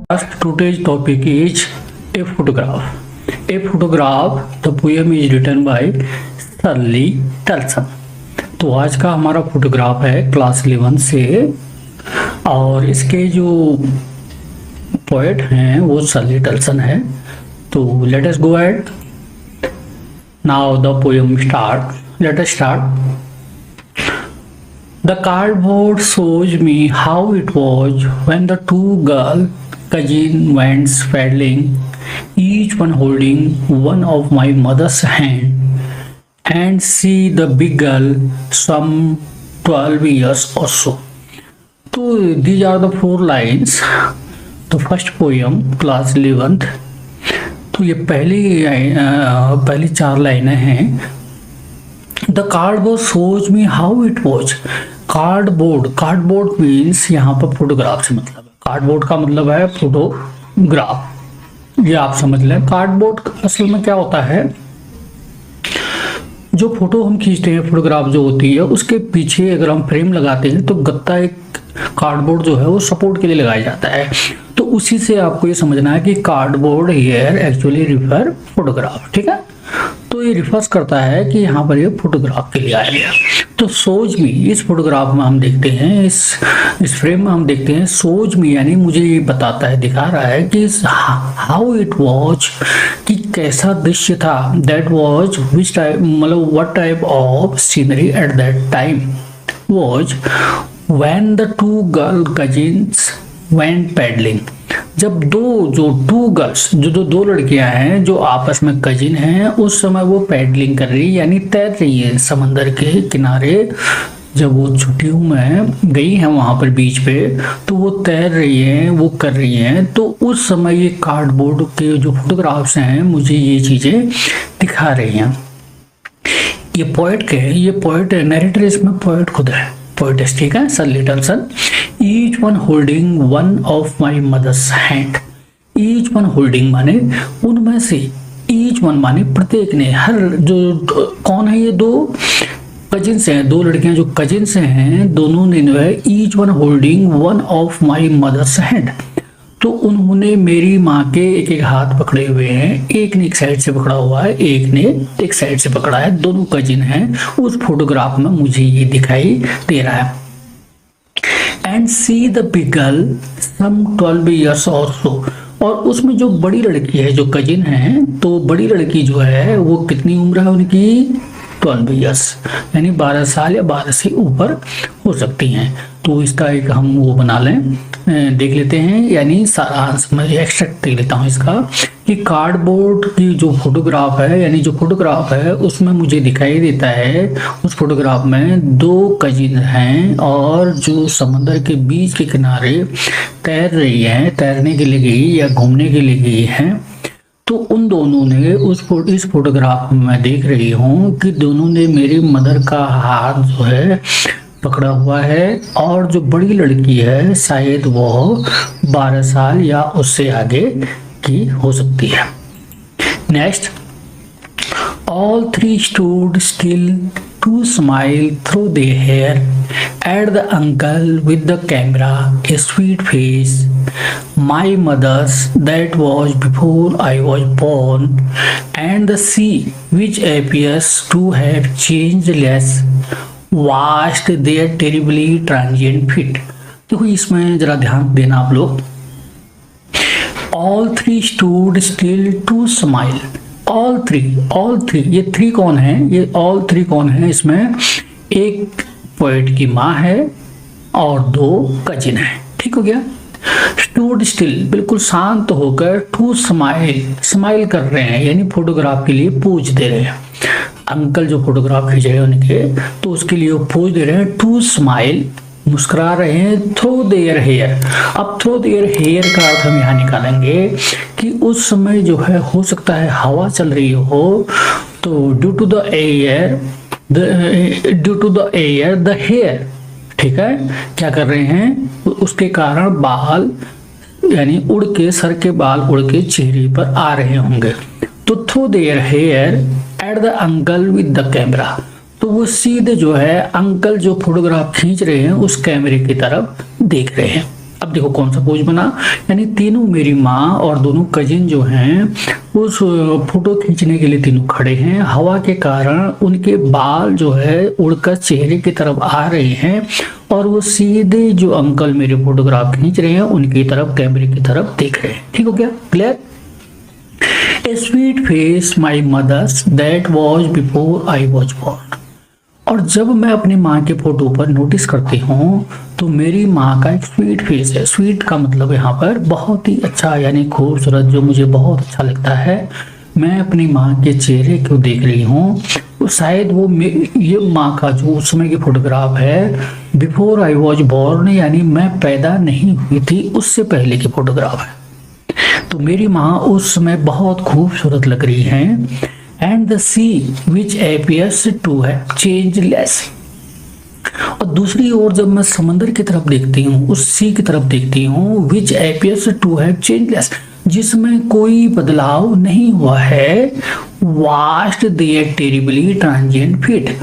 Today's topic is a photograph. A photograph. The poem is written by Shirley Tilson. तो आज का हमारा photograph है क्लास 11 से और इसके जो पोएट हैं वो शर्ली टिल्सन है। तो let us go ahead. Now the poem start. Let us start. The cardboard shows me how it was when the two girl cousins went paddling, each one holding one of my mother's hand, and see the big girl some 12 years or so. So these are the 4 lines. The first poem, class 11th. तो ये पहली 4 लाइनें हैं। The cardboard shows me how it was. Cardboard means यहाँ पर photograph से मतलब है। कार्डबोर्ड का मतलब है फोटोग्राफ, ये आप समझ लें। कार्डबोर्ड असल में क्या होता है, जो फोटो हम खींचते हैं, फोटोग्राफ जो होती है उसके पीछे अगर हम फ्रेम लगाते हैं तो गत्ता एक कार्डबोर्ड जो है वो सपोर्ट के लिए लगाया जाता है। तो उसी से आपको ये समझना है कि cardboard here actually refer photograph. ठीक है, तो ये रिफर्स करता है कि यहाँ पर ये फोटोग्राफ के लिए आया गया। तो सोच मी, इस फोटोग्राफ में हम देखते हैं, इस फ्रेम में हम देखते हैं सोच मी यानी मुझे ये बताता है, दिखा रहा है कि हाउ इट वॉज, कि कैसा दृश्य था। दैट वॉज विच टाइप, मतलब what type of scenery at that time was when the two girl cousins went paddling. जब टू गर्ल्स, जो दो लड़कियां हैं जो आपस में कजिन हैं, उस समय वो पैडलिंग कर रही यानी तैर रही है समंदर के किनारे। जब वो छुट्टियों में गई हैं वहां पर बीच पे, तो वो तैर रही हैं, वो कर रही हैं। तो उस समय ये कार्डबोर्ड के जो फोटोग्राफ्स हैं मुझे ये चीजें दिखा रही हैं। ये पोएट नरेटर, इसमें पोएट खुद है, पोएटेस। ठीक है, Shirley टिल्सन। Each one holding one of my mother's hand. Each one holding माने उनमें से, each one माने प्रत्येक ने, हर जो कौन है, ये 2 कजिन्स हैं, 2 लड़कियां जो कजिन्स हैं, दोनों ने जो है each one holding one of my mother's hand. तो उन्होंने मेरी माँ के एक हाथ पकड़े हुए हैं। एक ने एक साइड से पकड़ा हुआ है, एक ने एक साइड से पकड़ा है, दोनों कजिन हैं। उस फोटोग्राफ में मुझे ये दिखाई दे रहा है। And see the big girl some 12 years or so। और उसमें जो बड़ी लड़की है, जो कजिन है, तो बड़ी लड़की जो है वो कितनी उम्र है उनकी, 12 years यानी 12 साल या 12 से ऊपर हो सकती हैं। तो इसका एक हम वो बना लें, देख लेते हैं, यानी सारांश में एक्सट्रैक्ट देख लेता हूँ इसका, कि कार्डबोर्ड की जो फोटोग्राफ है, यानी जो फोटोग्राफ है उसमें मुझे दिखाई देता है, उस फोटोग्राफ में 2 कजिन हैं और जो समंदर के बीच के किनारे तैर रही हैं, तैरने के लिए गई या घूमने के लिए गई हैं। तो उन दोनों ने इस फोटोग्राफ में मैं देख रही हूँ कि दोनों ने मेरी मदर का हाथ जो है पकड़ा हुआ है, और जो बड़ी लड़की है शायद वो 12 साल या उससे आगे की हो सकती है। Next, all 3 stood still to smile through their hair at the uncle with the camera, a sweet face, my mother's that was before I was born, and the sea which appears to have changed less vast their terribly transient feet। देखो इसमें जरा ध्यान देना आप लोग। All 3 stood still to smile। all three ये 3 कौन है, ये all 3 कौन है, इसमें एक पोएट की माँ है और 2 कजिन है। ठीक हो गया। स्टूड स्टिल बिल्कुल शांत होकर, टू स्माइल कर रहे हैं यानी फोटोग्राफ के लिए पोज दे रहे हैं। अंकल जो फोटोग्राफ खींच रहे हैं उनके, तो उसके लिए वो पोज दे रहे हैं। टू स्माइल मुस्कुरा रहे हैं। थ्रो देयर हेयर, अब थ्रो देयर हेयर का अर्थ हम यहाँ निकालेंगे कि उस समय जो है हो सकता है हवा चल रही हो, तो due to the air the hair, ठीक है, क्या कर रहे हैं, उसके कारण बाल यानी उड़ के, सर के बाल उड़ के चेहरे पर आ रहे होंगे। तो through their hair at the uncle with the camera, तो वो सीधे जो है अंकल जो फोटोग्राफ खींच रहे हैं उस कैमरे की तरफ देख रहे हैं। अब देखो कौन सा पोज बना, यानी तीनों मेरी माँ और दोनों कजिन जो हैं उस फोटो खींचने के लिए तीनों खड़े हैं। हवा के कारण उनके बाल जो है उड़कर चेहरे की तरफ आ रहे हैं और वो सीधे जो अंकल मेरे फोटोग्राफ खींच रहे हैं उनकी तरफ, कैमरे की तरफ देख रहे हैं। ठीक हो गया, clear. A sweet face my mother's that was before I was born. और जब मैं अपनी माँ के फोटो पर नोटिस करती हूँ तो मेरी माँ का एक स्वीट फेस है। स्वीट का मतलब यहाँ पर बहुत ही अच्छा यानी खूबसूरत, जो मुझे बहुत अच्छा लगता है। मैं अपनी माँ के चेहरे को देख रही हूँ, शायद वो ये माँ का जो उस समय की फोटोग्राफ है बिफोर आई वॉज बॉर्न, यानी मैं पैदा नहीं हुई थी उससे पहले की फोटोग्राफ है। तो मेरी माँ उस समय बहुत खूबसूरत लग रही हैं। And the sea which appears to have changeless. और दूसरी ओर जब मैं समंदर की तरफ देखती हूँ, उस सी की तरफ देखती हूँ, which appears to have changeless, जिसमें कोई बदलाव नहीं हुआ है। Vast their terribly transient feet.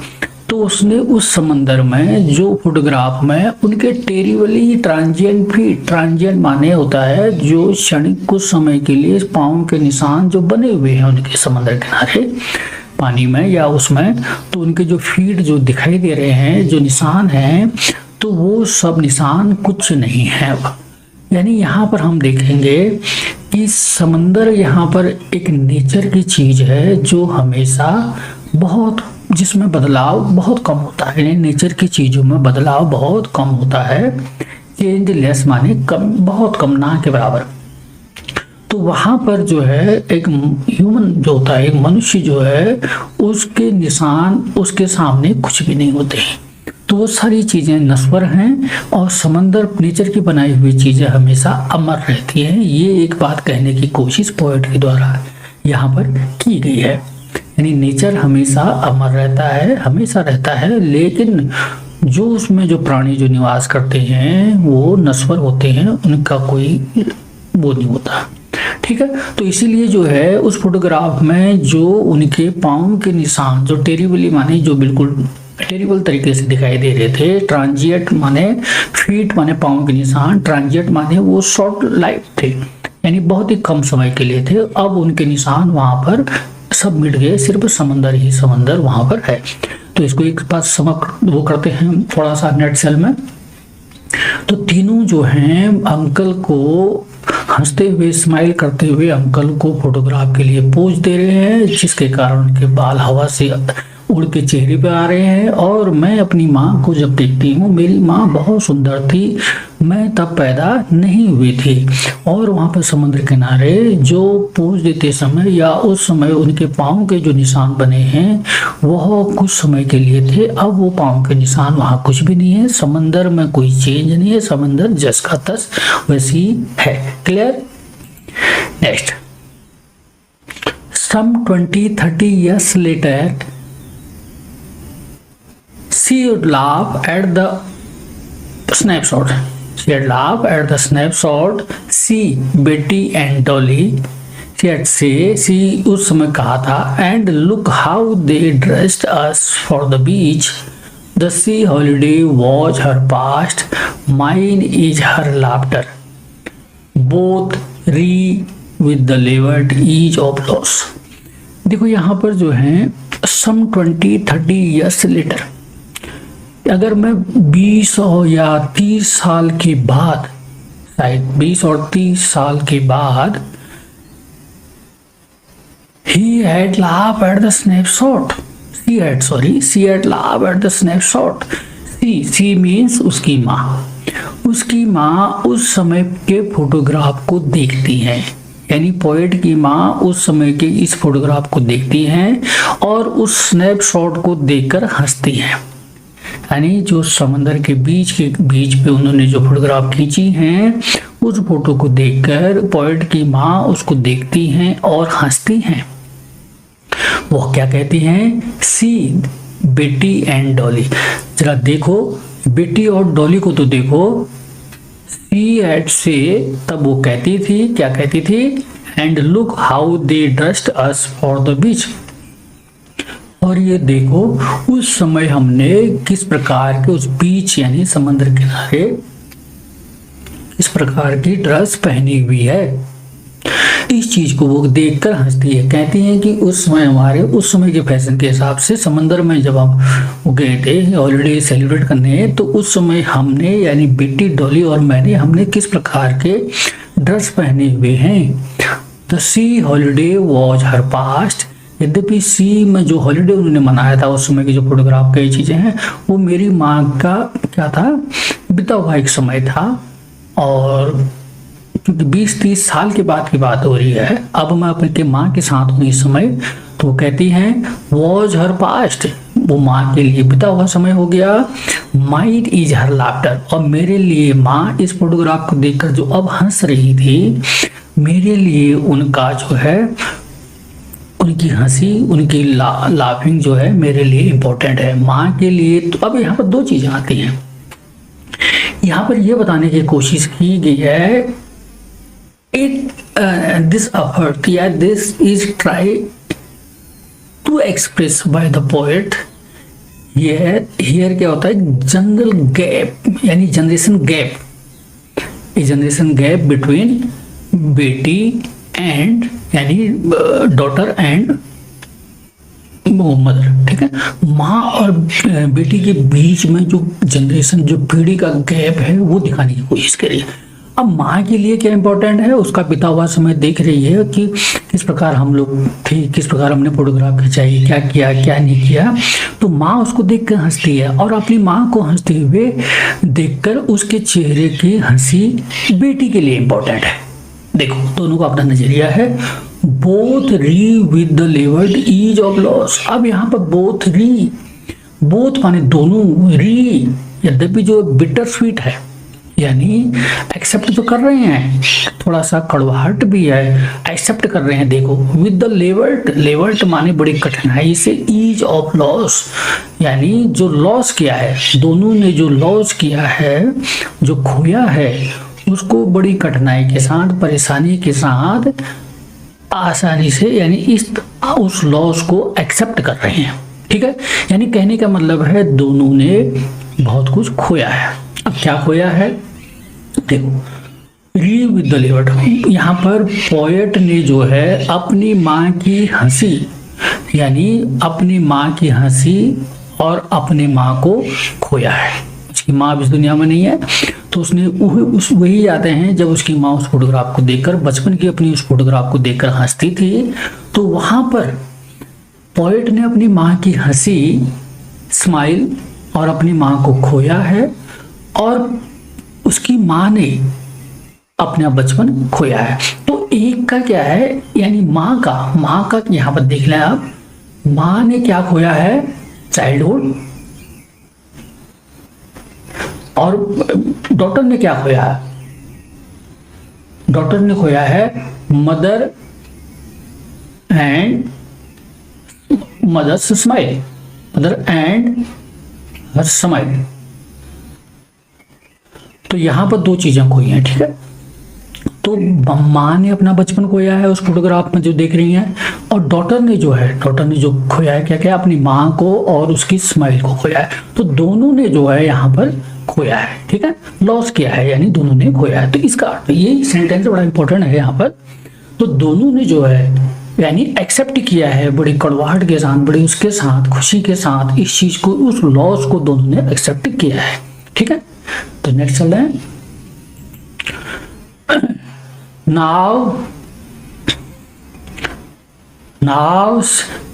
तो उसने उस समंदर में जो फोटोग्राफ में उनके टेरिबली ट्रांजिएंट फीट, ट्रांजिएंट माने होता है जो क्षणिक कुछ समय के लिए पाँव के निशान जो बने हुए हैं उनके समंदर किनारे पानी में या उसमें, तो उनके जो फीट जो दिखाई दे रहे हैं, जो निशान हैं, तो वो सब निशान कुछ नहीं है। यानी यहाँ पर हम देखेंगे कि समंदर यहाँ पर एक नेचर की चीज है जो हमेशा बहुत, जिसमें बदलाव बहुत कम होता है। यानी नेचर की चीजों में बदलाव बहुत कम होता है। चेंजलेस माने कम, बहुत कम, ना के बराबर। तो वहां पर जो है एक ह्यूमन जो होता है, एक मनुष्य जो है, उसके निशान उसके सामने कुछ भी नहीं होते हैं। तो वो सारी चीजें नश्वर हैं और समंदर नेचर की बनाई हुई चीजें हमेशा अमर रहती हैं। ये एक बात कहने की कोशिश पोएट के द्वारा यहाँ पर की गई है। यानी नेचर हमेशा अमर रहता है, हमेशा रहता है, लेकिन जो उसमें जो प्राणी जो निवास करते हैं वो नश्वर होते हैं, उनका कोई वो नहीं होता। ठीक है, तो इसीलिए जो है उस फोटोग्राफ में जो उनके पाँव के निशान जो टेरिबली माने जो बिल्कुल टेरिबल तरीके से दिखाई दे रहे थे। ट्रांजिएंट माने फीट माने पाँव के निशान, ट्रांजिएंट माने वो शॉर्ट लाइफ थे, यानी बहुत ही कम समय के लिए थे। अब उनके निशान वहां पर सब मिट गए, सिर्फ समंदर ही समंदर वहां पर है। तो इसको एक बात समझ वो करते हैं थोड़ा सा नेट सेल में। तो तीनों जो हैं अंकल को हंसते हुए, स्माइल करते हुए अंकल को फोटोग्राफ के लिए पोज दे रहे हैं, जिसके कारण उनके बाल हवा से उड़ के चेहरे पे आ रहे हैं। और मैं अपनी माँ को जब देखती हूँ, मेरी माँ बहुत सुंदर थी, मैं तब पैदा नहीं हुई थी। और वहाँ पर समुद्र किनारे जो पोज देते समय या उस समय उनके पाँव के जो निशान बने हैं वह कुछ समय के लिए थे। अब वो पाँव के निशान वहाँ कुछ भी नहीं है, समंदर में कोई चेंज नहीं है, समंदर जस का तस वैसी है। Clear. Next, some 20-30 years later she would laugh at the snapshot. She had laughed at the snapshot. See Betty and Dolly. She had say, she उस समय कहा था, and look how they dressed us for the beach. The sea holiday was her past, mine is her laughter. Both re with the levert each of loss. देखो यहाँ पर जो है some 20-30 years later, अगर मैं 20 या 30 साल के बाद, शायद 20 और 30 साल के बाद, he had laughed at the snapshot. She had laughed at the snapshot. She means उसकी माँ। उसकी माँ उस समय के फोटोग्राफ को देखती हैं, यानी पोएट की माँ उस समय के इस फोटोग्राफ को देखती हैं और उस स्नैपशॉट को देखकर हंसती हैं। यानी जो समंदर के बीच पे उन्होंने जो फोटोग्राफ खींची हैं, उस फोटो को देखकर पोएट की माँ उसको देखती हैं और हंसती हैं। वो क्या कहती हैं? सी बेटी एंड डॉली। जरा देखो बेटी और डॉली को तो देखो। सी एट से तब वो कहती थी, क्या कहती थी? And look how they dressed us for the beach. और ये देखो उस समय हमने किस प्रकार के उस बीच यानी समंदर किनारे किस प्रकार की ड्रेस पहनी हुई है। इस चीज को वो देखकर हंसती है, कहती है कि उस समय हमारे उस समय के फैशन के हिसाब से समंदर में जब हम गए थे हॉलीडे सेलिब्रेट करने, तो उस समय हमने यानी बेटी डॉली और मैंने हमने किस प्रकार के ड्रेस पहने हुए हैं। The C holiday was her past. यद्यपि सी में जो हॉलीडे उन्होंने मनाया था उस समय की जो फोटोग्राफ कई चीजें हैं वो मेरी माँ का क्या था, बीता हुआ एक समय था। और क्योंकि 20-30 साल के बाद की बात हो रही है, अब मैं अपने माँ के साथ हूँ इस समय, तो वो कहती हैं वॉज हर पास्ट, वो माँ के लिए बीता हुआ समय हो गया। माइट इज हर लाफ्टर, और मेरे लिए माँ इस फोटोग्राफ को देखकर जो अब हंस रही थी, मेरे लिए उनका जो है उनकी हंसी, उनकी लाफिंग जो है मेरे लिए इम्पोर्टेंट है, माँ के लिए। तो अब यहाँ पर दो चीजें आती हैं। यहाँ पर यह बताने की कोशिश की गई है this effort, yeah, this is try to express by the poet here क्या होता है, जनरल गैप यानी जनरेशन गैप, ए जनरेशन गैप बिटवीन बेटी एंड यानी डॉटर एंड मदर, ठीक है। माँ और बेटी के बीच में जो जनरेशन, जो पीढ़ी का गैप है वो दिखाने की कोशिश करिए। अब माँ के लिए क्या इंपॉर्टेंट है, उसका बीता हुआ समय देख रही है कि किस प्रकार हम लोग थे, किस प्रकार हमने फोटोग्राफ खिंचाई, क्या किया क्या नहीं किया। तो माँ उसको देख कर हंसती है, और अपनी माँ को हंसते हुए देखकर उसके चेहरे की हंसी बेटी के लिए इंपॉर्टेंट है। देखो दोनों का अपना नजरिया है। Both wry with the laboured ease of loss. अब यहाँ पर बोथ री, बोथ माने दोनों, री यद्यपि जो बिटर स्वीट है यानी एक्सेप्ट तो कर रहे हैं, थोड़ा सा कड़वाहट भी है, एक्सेप्ट कर रहे हैं। देखो विद द लेवर्ड, लेवर्ड माने बड़ी कठिनाई से, ईज ऑफ लॉस यानी जो लॉस किया है, दोनों ने जो लॉस किया है, जो खोया है, उसको बड़ी कठिनाई के साथ, परेशानी के साथ, आसानी से यानी उस लॉस को एक्सेप्ट कर रहे हैं, ठीक है। यानी कहने का मतलब है दोनों ने बहुत कुछ खोया है। अब क्या खोया है, देखो री विद द लेवर्ड, यहाँ पर पोएट ने जो है अपनी माँ की हंसी यानी अपनी माँ की हंसी और अपनी माँ को खोया है। उसकी माँ इस दुनिया में नहीं है, तो उसने वही यादें हैं जब उसकी माँ उस फोटोग्राफ को देखकर, बचपन की अपनी उस फोटोग्राफ को देखकर हंसती थी। तो वहां पर पोएट ने अपनी माँ की हंसी, स्माइल और अपनी माँ को खोया है, और उसकी माँ ने अपना बचपन खोया है। तो एक का क्या है यानी माँ का यहाँ पर देख लें आप, माँ ने क्या खोया है, चाइल्डहुड, और डॉटर ने क्या खोया है, डॉटर ने खोया है mother and mother's smile, mother and her smile. तो यहां पर दो चीजें खोई हैं, ठीक है। तो माँ ने अपना बचपन खोया है उस फोटोग्राफ में जो देख रही हैं, और डॉटर ने जो खोया है क्या क्या, अपनी माँ को और उसकी स्माइल को खोया है। तो दोनों ने जो है यहाँ पर खोया है, ठीक है, लॉस किया है यानी दोनों ने खोया है। तो इसका अर्थ ये सेंटेंस बड़ा इंपॉर्टेंट है यहाँ पर। तो दोनों ने जो है यानी एक्सेप्ट किया है बड़ी कड़वाहट के साथ, बड़ी उसके साथ, खुशी के साथ, इस चीज को, उस लॉस को दोनों ने एक्सेप्ट किया है, ठीक है। तो नेक्स्ट चल रहे हैं। Now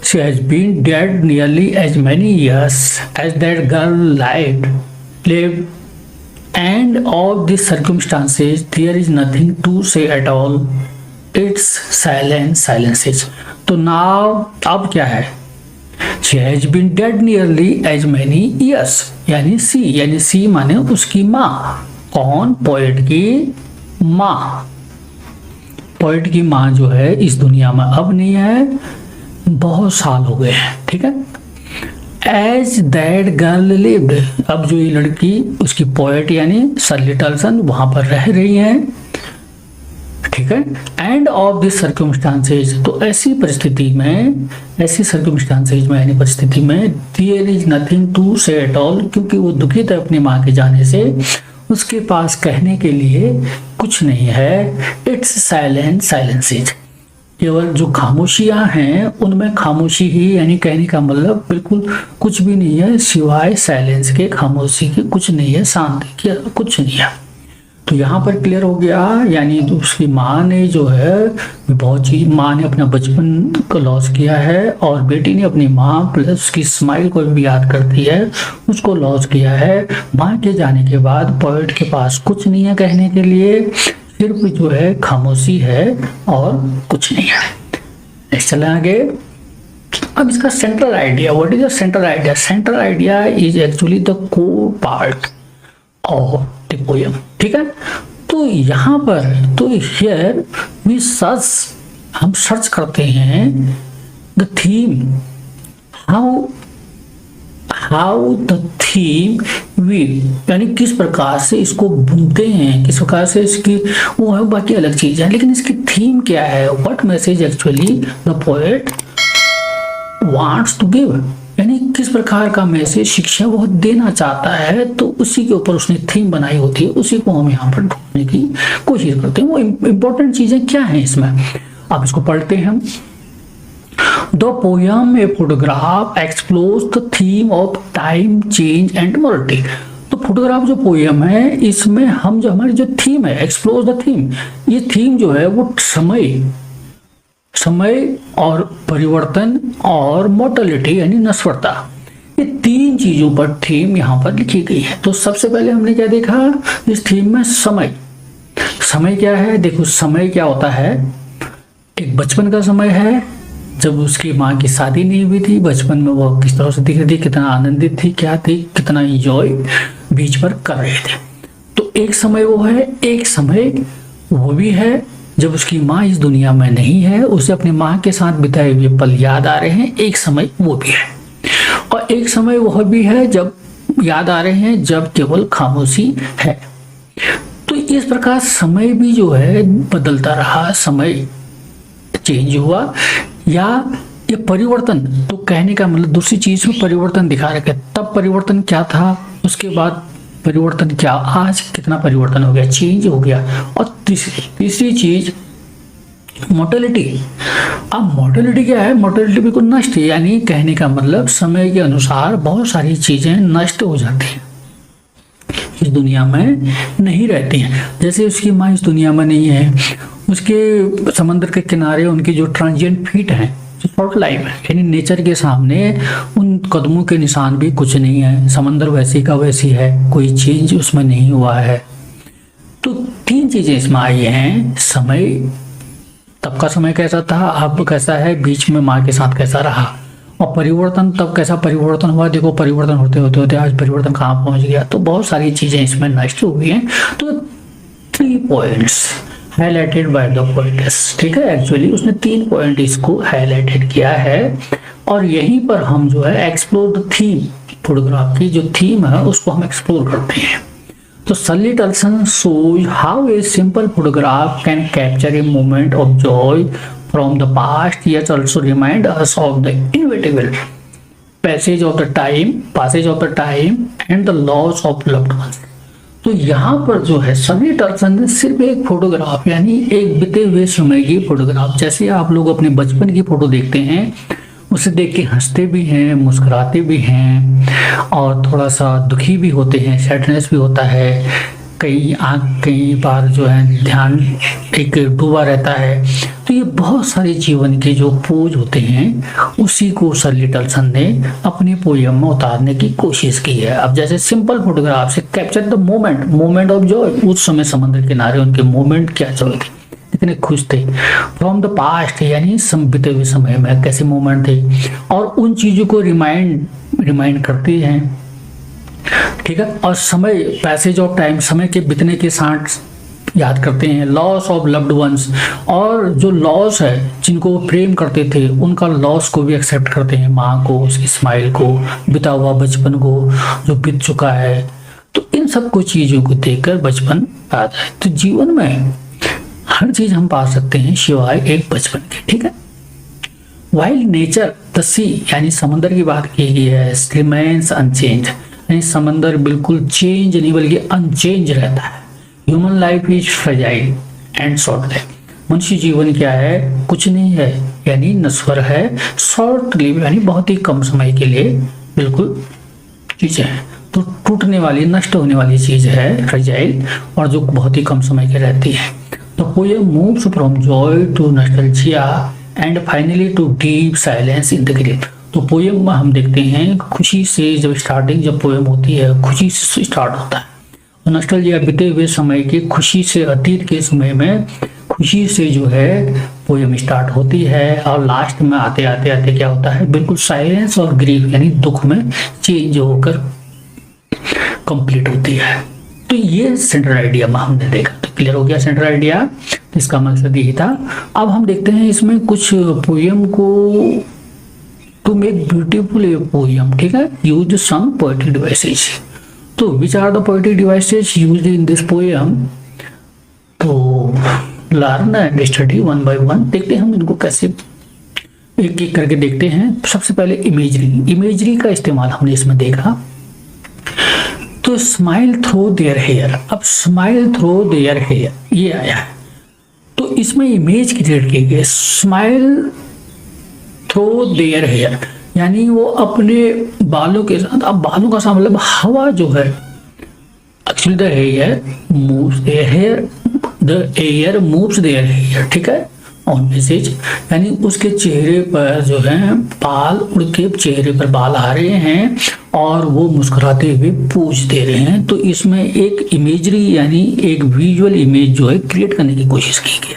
she has been dead nearly as many years as that girl lived, and of these circumstances there is nothing to say at all. It's silences. तो now अब क्या है, she has been dead nearly as many years यानी सी माने उसकी माँ, कौन, poet की माँ। पोएट की माँ जो है इस दुनिया में अब नहीं है, बहुत साल हो गए हैं, ठीक है। एज दैट गर्ल लिव्ड, अब जो ये लड़की उसकी पोएट यानी शर्ली टॉल्सन वहां पर रह रही है, ठीक है। एंड ऑफ दिस सर्कमस्टांसेज, तो ऐसी परिस्थिति में, ऐसी सर्कमस्टांसेज में यानी परिस्थिति में, देयर इज नथिंग टू से एट ऑल, क्योंकि वो दुखित है अपनी माँ के जाने से, उसके पास कहने के लिए कुछ नहीं है। इट्स साइलेंट साइलेंसेज, केवल जो खामोशियां हैं उनमें खामोशी ही, यानी कहने का मतलब बिल्कुल कुछ भी नहीं है सिवाय साइलेंस के, खामोशी के कुछ नहीं है, शांति के कुछ नहीं है। तो यहाँ पर क्लियर हो गया, यानी तो उसकी माँ ने जो है बहुत चीज, माँ ने अपना बचपन को लॉस किया है और बेटी ने अपनी माँ प्लस उसकी स्माइल को भी याद करती है, उसको लॉस किया है। माँ के जाने के बाद पोएट के पास कुछ नहीं है कहने के लिए, सिर्फ जो है खामोशी है और कुछ नहीं है। नेक्स्ट चले आगे। अब इसका central idea, what is the central idea? Central idea is actually the core part of the poem, ठीक है। तो यहाँ पर तो हियर वी सर्च, हम सर्च करते हैं the theme, how the theme we, यानी किस प्रकार से इसको बुनते हैं, किस प्रकार से इसकी, वो है बाकी अलग चीज है, लेकिन इसकी थीम क्या है, what message actually the poet wants to give, यानी किस प्रकार का मैसेज, शिक्षा वो देना चाहता है, तो उसी के ऊपर उसने थीम बनाई होती है, उसी को हम यहाँ पर ढूंढने की कोशिश करते हैं। वो इंपॉर्टेंट चीजें क्या हैं इसमें, अब इसको पढ़ते हैं हम। The poem a photograph explores the theme of time, change and morality. तो फोटोग्राफ जो पोयम है, इसमें हम जो हमारी जो थीम है, एक्सप्लोर द थीम, ये थीम जो है वो समय और परिवर्तन और मोर्टेलिटी यानी नश्वरता, ये तीन चीजों पर थीम यहाँ पर लिखी गई है। तो सबसे पहले हमने क्या देखा इस थीम में, समय क्या है? देखो समय क्या होता है, एक बचपन का समय है जब उसकी माँ की शादी नहीं हुई थी, बचपन में वो किस तरह से दिख रही थी, कितना आनंदित थी, क्या थी, कितना एंजॉय बीच पर कर रहे थे। तो एक समय वो है, एक समय वो भी है जब उसकी माँ इस दुनिया में नहीं है, उसे अपनी माँ के साथ बिताए हुए पल याद आ रहे हैं, एक समय वो भी है। और एक समय वह भी है जब याद आ रहे हैं जब केवल खामोशी है। तो इस प्रकार समय भी जो है बदलता रहा, समय चेंज हुआ, या ये परिवर्तन, तो कहने का मतलब दूसरी चीज में परिवर्तन दिखा रखे, तब परिवर्तन क्या था, उसके बाद परिवर्तन क्या, आज कितना परिवर्तन हो गया, चेंज हो गया। और तीसरी चीज मोर्टेलिटी। अब मोर्टेलिटी क्या है? मोर्टेलिटी बिल्कुल नष्ट है, यानी कहने का मतलब समय के अनुसार बहुत सारी चीजें नष्ट हो जाती हैं, इस दुनिया में नहीं रहती हैं। जैसे उसकी माँ इस दुनिया में नहीं है, उसके समंदर के किनारे उनकी जो ट्रांजिएंट फीट हैं, जो शॉर्ट लाइफ है, यानी नेचर के सामने उन कदमों के निशान भी कुछ नहीं है, समंदर वैसी का वैसी है, कोई चेंज उसमें नहीं हुआ है। तो तीन चीजें इसमें आई हैं, समय, तब का समय कैसा था, अब कैसा है, बीच में माँ के साथ कैसा रहा, और परिवर्तन तब कैसा परिवर्तन हुआ, देखो परिवर्तन होते होते होते आज परिवर्तन कहाँ पहुंच गया। तो बहुत सारी चीजें इसमें नष्ट हुई हैं। तो 3 points highlighted by the poetess, ठीक है। एक्चुअली उसने 3 पॉइंट इसको हाईलाइटेड किया है, और यहीं पर हम जो है एक्सप्लोर द थीम, फोटोग्राफ की जो थीम है उसको हम एक्सप्लोर करते हैं। तो Sally Tolson shows how a simple photograph can capture a moment of joy from the past, yet also remind us of the inevitable passage of the time and the loss of loved ones। तो यहाँ पर जो है सली टल्सन ने सिर्फ एक photograph, यानी एक बीते हुए समय की फोटोग्राफ, जैसे आप लोग अपने बचपन की फोटो देखते हैं, उसे देख के हंसते भी हैं, मुस्कुराते भी हैं, और थोड़ा सा दुखी भी होते हैं, सैडनेस भी होता है, कई बार जो है ध्यान एक डूबा रहता है। तो ये बहुत सारे जीवन के जो पोज होते हैं, उसी को सली टल्सन ने अपनी पोयम में उतारने की कोशिश की है। अब जैसे सिंपल फोटोग्राफ से capture the moment of Joy, उस समय समुद्र किनारे उनके मोमेंट क्या जॉय थे, कितने खुश थे। फ्रॉम द पास्ट, यानी बीते हुए समय में कैसे मोमेंट थे, और उन चीजों को रिमाइंड करती हैं, ठीक है। और समय, पैसेज ऑफ टाइम, समय के बीतने के साथ याद करते हैं। लॉस ऑफ लव्ड वंस, और जो लॉस है, जिनको वो प्रेम करते थे, उनका लॉस को भी एक्सेप्ट करते हैं, माँ को, उसकी स्माइल को, बिता हुआ बचपन को जो बीत चुका है। तो इन सब को चीजों को देखकर बचपन आता है। तो जीवन में हर चीज हम पा सकते हैं सिवाय एक बचपन के, ठीक है। वाइल्ड नेचर द सी, यानी समंदर की बात की गई है, रिमेन्स अनचेंज, यानी समंदर बिल्कुल चेंज नहीं बल्कि अनचेंज रहता है। Human life is fragile and short life. मनुष्य जीवन क्या है, कुछ नहीं है यानी नश्वर है, शॉर्ट लिव यानी बहुत ही कम समय के लिए बिल्कुल चीजें हैं, तो टूटने वाली नष्ट होने वाली चीज है फ्रेजाइल, और जो बहुत ही कम समय की रहती है। तो poem moves from joy to nostalgia and finally to deep silence in the grave. तो पोएम में हम देखते हैं खुशी से, जब स्टार्टिंग जब पोएम होती है खुशी से स्टार्ट होता है, और नॉस्टैल्जिया बीते हुए समय के खुशी से, अतीत के समय में खुशी से जो है पोएम स्टार्ट होती है, और लास्ट में आते आते आते क्या होता है, बिल्कुल साइलेंस और ग्रीफ यानी दुख में चेंज होकर कंप्लीट होती है। तो ये सेंट्रल आइडिया में हमने देखा, तो क्लियर हो गया सेंट्रल आइडिया, तो इसका मकसद यही था। अब हम देखते हैं इसमें कुछ पोएम को, to make beautiful a poem, ठीक है, यूज सम पोएटिक डिवाइसेस। तो which are the poetic devices used in this poem, तो learn and study one by one, देखते हैं हम इनको कैसे एक एक करके देखते हैं। सबसे पहले इमेजरी का इस्तेमाल हमने इसमें देखा। तो स्माइल थ्रू देयर हेयर, अब स्माइल थ्रू देयर हेयर ये आया है, तो इसमें इमेज क्रिएट की गई, स्माइल थ्रू देयर हेयर, यानी वो अपने बालों के साथ, अब बालों का मतलब हवा जो है, actually the hair moves their hair, the air moves their hair, ठीक है, ऑन मैसेज, यानी उसके चेहरे पर जो है बाल उड़ के चेहरे पर बाल आ रहे हैं और वो मुस्कुराते हुए पूछ दे रहे हैं। तो इसमें एक इमेजरी यानी एक विजुअल इमेज जो है क्रिएट करने की कोशिश की गई,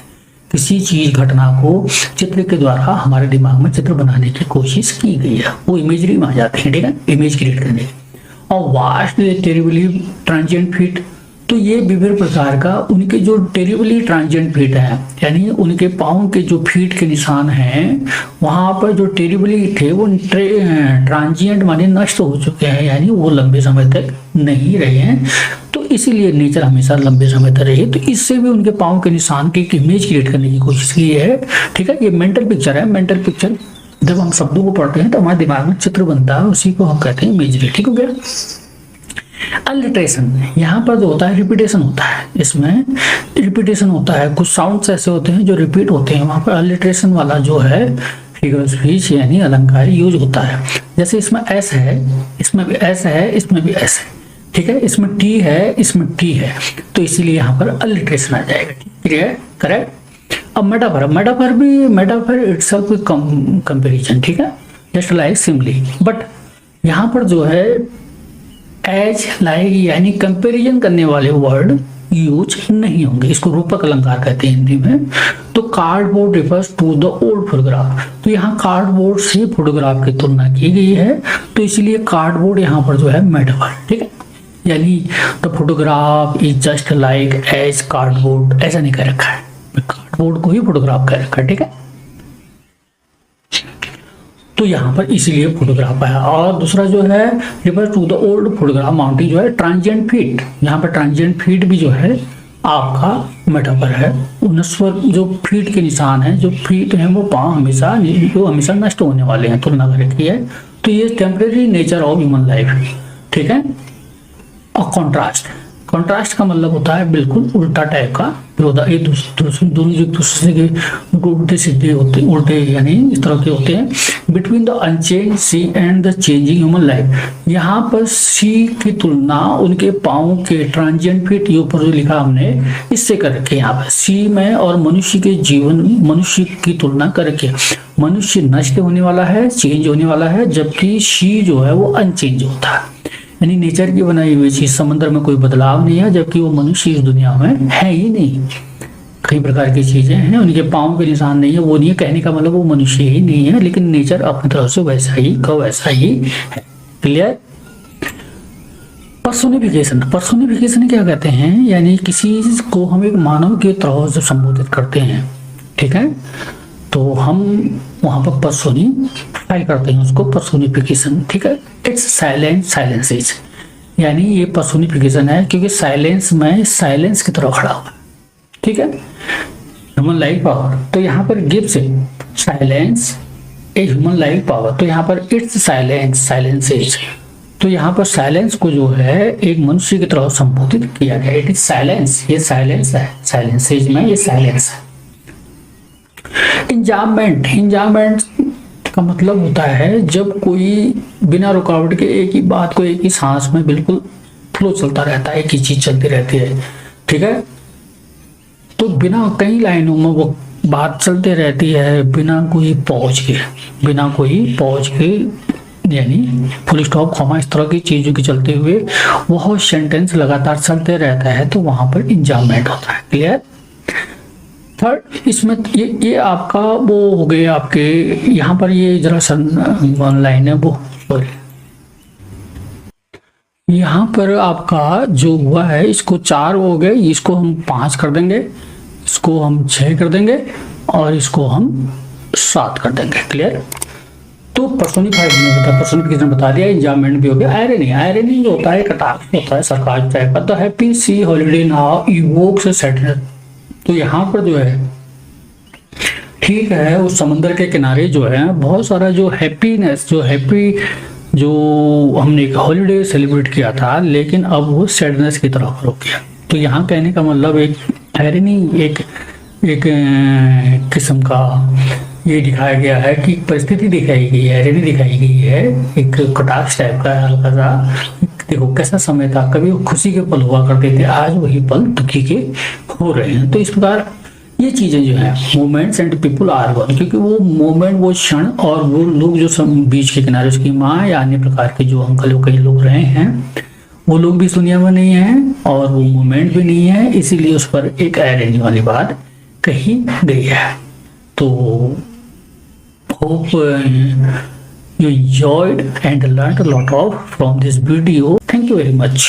किसी चीज घटना को चित्र के द्वारा हमारे दिमाग में चित्र बनाने की कोशिश की गई है, वो इमेजरी में आ जाते हैं, ठीक है, इमेज क्रिएट करने की। और वास्ट टेरिबली ट्रांजिएंट फीट, तो ये विभिन्न प्रकार का उनके जो टेरिबली ट्रांजिएंट फीट है, यानी उनके पाँव के जो फीट के निशान हैं वहाँ पर जो टेरिबली थे वो ट्रांजिएंट माने नष्ट हो चुके हैं, यानी वो लंबे समय तक नहीं रहे हैं, तो इसीलिए नेचर हमेशा लंबे समय तक रहे। तो इससे भी उनके पाँव के निशान की एक इमेज क्रिएट करने की कोशिश की है, ठीक है, ये मेंटल पिक्चर है। मेंटल पिक्चर जब हम शब्दों को पढ़ते हैं तो हमारे दिमाग में चित्र बनता है, उसी को हम कहते हैं इमेजरी, ठीक हो गया। अलिटरेशन, यहाँ पर जो होता है रिपीटेशन होता है, इसमें रिपीटेशन होता है, कुछ साउंड्स ऐसे होते हैं जो रिपीट होते हैं, वहाँ पर अलिटरेशन वाला जो है फिगर स्पीच यानी अलंकार यूज होता है। जैसे इसमें एस है, इसमें भी एस है, इसमें भी एस है, ठीक है, इसमें टी है, इसमें टी है, तो इसीलिए यहाँ पर अलिटरेशन आ जाएगा, क्लियर, करेक्ट। अब मेटाफर इटसेल्फ कंपैरिजन, ठीक है, जस्ट लाइक सिमिली, बट यहाँ पर जो है एज लाइक यानी कंपैरिजन करने वाले वर्ड यूज नहीं होंगे, इसको रूपक अलंकार कहते हैं हिंदी में। तो cardboard refers to the old photograph, तो यहाँ कार्डबोर्ड से फोटोग्राफ की तुलना की गई है, तो इसलिए कार्डबोर्ड यहाँ पर जो है मेटाफर, ठीक है, यानी the photograph is just like as cardboard, ऐसा नहीं कह रखा है, कार्डबोर्ड को ही फोटोग्राफ कह रखा है, ठीक है, तो यहाँ पर इसीलिए फोटोग्राफ आया। और दूसरा जो है refer to the old photograph mounting जो है ट्रांजिएंट फीट, यहाँ पर ट्रांजिएंट फीट भी जो है आपका मेटाफर है, नश्वर जो फीट के निशान है, जो फीट है वो पाँव हमेशा जो हमेशा नष्ट होने वाले हैं, तुलना कर रखी है, तो ये temporary nature of human life, ठीक है। और कॉन्ट्रास्ट का मतलब होता है बिल्कुल उल्टा टाइप का, दोनों एक दूसरे के उल्टे सीधे होते, उल्टे यानी इस तरह के होते हैं। Between the unchange sea and the changing human life, यहाँ पर सी की तुलना उनके पाँव के ट्रांजिएंट फीट, ये ऊपर जो लिखा हमने इससे कर रखे, यहाँ पर सी में और मनुष्य के जीवन, मनुष्य की तुलना करके मनुष्य नष्ट होने वाला है, चेंज होने वाला है, जबकि सी जो है वो अनचेंज होता है, यानी नेचर की बनाई हुई चीज, समंदर में कोई बदलाव नहीं है, जबकि वो मनुष्य इस दुनिया में है ही नहीं, कई प्रकार की चीजें हैं, उनके पाँव के निशान नहीं है, वो नहीं है, कहने का मतलब वो मनुष्य ही नहीं है, लेकिन नेचर अपनी तरफ से वैसा ही का वैसा ही है, क्लियर। पर्सोनिफिकेशन क्या कहते हैं, यानी किसी को हम एक मानव के तरह से संबोधित करते हैं, ठीक है, तो हम वहां पर पर्सोनिफाई करते हैं उसको, पर्सोनिफिकेशन, ठीक है। इट्स साइलेंसेज, यानी ये पर्सोनिफिकेशन है क्योंकि साइलेंस में साइलेंस की तरह खड़ा हुआ, ठीक है, ह्यूमन लाइफ पावर, तो यहाँ पर gives silence a human life power, तो यहाँ पर इट्स साइलेंसेज, तो यहाँ पर साइलेंस को जो है एक मनुष्य की तरह संबोधित किया गया। इट इज साइलेंस, ये साइलेंस है, साइलेंसेज में ये साइलेंस है। इंजाममेंट, इंजाममेंट का मतलब होता है जब कोई बिना रुकावट के एक ही बात को एक ही सांस में बिल्कुल फ्लो चलता रहता है, एक ही चीज चलती रहती है, ठीक है। तो बिना कई लाइनों में वो बात चलते रहती है, बिना कोई पॉज के, बिना कोई पॉज के, यानी फुल स्टॉप कॉमा इस तरह की चीजों के चलते हुए वह सेंटेंस लगातार चलते रहता है, तो वहां पर इंजाममेंट होता है। क्लियर। थर्ड, इसमें ये आपका वो हो गए आपके, यहाँ पर ये जरा लाइन है वो, सॉरी, यहाँ पर आपका जो हुआ है इसको 4 हो गए, इसको हम 5 कर देंगे, इसको हम 6 कर देंगे और इसको हम 7 कर देंगे। क्लियर। तो पर्सोनिफाइड ने बता, पर्सोनिफिकेशन बता दिया, इंजाममेंट भी हो गया। आयरनी, आयरनी जो होता है कटाक्ष होता है, सरकाज टाइप का। The happy C holiday now evokes sadness. तो यहाँ पर जो है, ठीक है, उस समंदर के किनारे जो है बहुत सारा जो हैप्पीनेस, जो हैप्पी, जो हमने एक हॉलीडे सेलिब्रेट किया था, लेकिन अब वो सैडनेस की तरफ रुक गया। तो यहाँ कहने का मतलब एक आयरनी, एक किस्म का ये दिखाया गया है कि परिस्थिति दिखाई गई है, आयरनी दिखाई गई है, एक कटाक्ष टाइप का हल्का सा। देखो कैसा समय था, कभी खुशी के पल हुआ करते थे, आज वही पल दुखी के हो रहे हैं। तो इस प्रकार ये चीजें जो है, moments and people are one, क्योंकि वो मोमेंट, वो क्षण और वो लोग जो बीच के किनारे, उसकी माँ या अन्य प्रकार के जो अंकल कई लोग रहे हैं, वो लोग भी इस दुनिया में नहीं है और वो मोमेंट भी नहीं है, इसीलिए उस पर एक आयरनी वाली बात कही गई है। तो hope you enjoyed and learned a lot of from this video. Thank you very much.